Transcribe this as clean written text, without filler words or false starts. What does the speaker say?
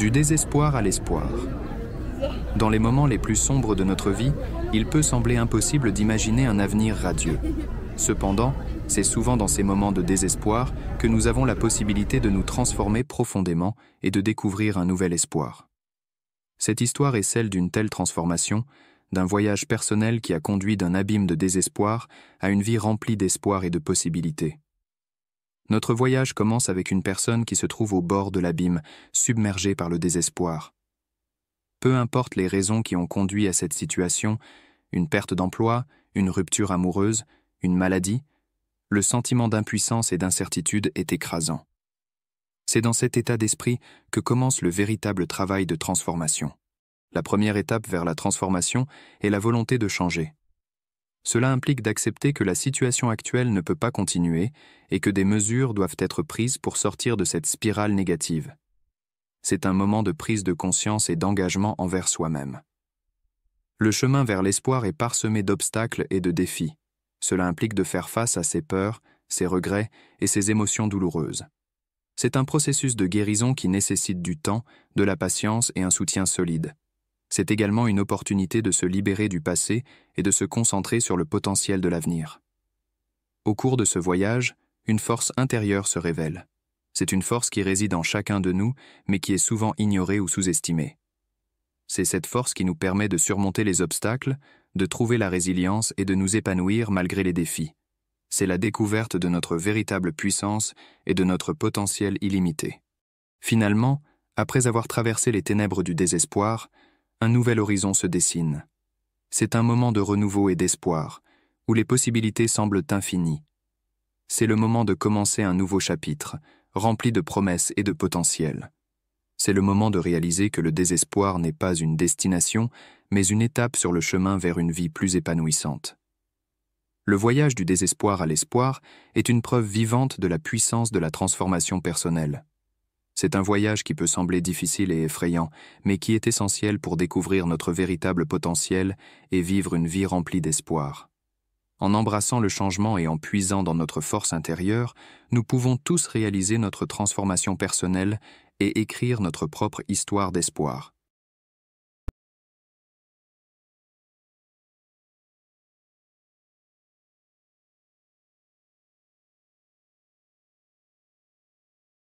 Du désespoir à l'espoir. Dans les moments les plus sombres de notre vie, il peut sembler impossible d'imaginer un avenir radieux. Cependant, c'est souvent dans ces moments de désespoir que nous avons la possibilité de nous transformer profondément et de découvrir un nouvel espoir. Cette histoire est celle d'une telle transformation, d'un voyage personnel qui a conduit d'un abîme de désespoir à une vie remplie d'espoir et de possibilités. Notre voyage commence avec une personne qui se trouve au bord de l'abîme, submergée par le désespoir. Peu importe les raisons qui ont conduit à cette situation, une perte d'emploi, une rupture amoureuse, une maladie, le sentiment d'impuissance et d'incertitude est écrasant. C'est dans cet état d'esprit que commence le véritable travail de transformation. La première étape vers la transformation est la volonté de changer. Cela implique d'accepter que la situation actuelle ne peut pas continuer et que des mesures doivent être prises pour sortir de cette spirale négative. C'est un moment de prise de conscience et d'engagement envers soi-même. Le chemin vers l'espoir est parsemé d'obstacles et de défis. Cela implique de faire face à ses peurs, ses regrets et ses émotions douloureuses. C'est un processus de guérison qui nécessite du temps, de la patience et un soutien solide. C'est également une opportunité de se libérer du passé et de se concentrer sur le potentiel de l'avenir. Au cours de ce voyage, une force intérieure se révèle. C'est une force qui réside en chacun de nous, mais qui est souvent ignorée ou sous-estimée. C'est cette force qui nous permet de surmonter les obstacles, de trouver la résilience et de nous épanouir malgré les défis. C'est la découverte de notre véritable puissance et de notre potentiel illimité. Finalement, après avoir traversé les ténèbres du désespoir, un nouvel horizon se dessine. C'est un moment de renouveau et d'espoir, où les possibilités semblent infinies. C'est le moment de commencer un nouveau chapitre, rempli de promesses et de potentiel. C'est le moment de réaliser que le désespoir n'est pas une destination, mais une étape sur le chemin vers une vie plus épanouissante. Le voyage du désespoir à l'espoir est une preuve vivante de la puissance de la transformation personnelle. C'est un voyage qui peut sembler difficile et effrayant, mais qui est essentiel pour découvrir notre véritable potentiel et vivre une vie remplie d'espoir. En embrassant le changement et en puisant dans notre force intérieure, nous pouvons tous réaliser notre transformation personnelle et écrire notre propre histoire d'espoir.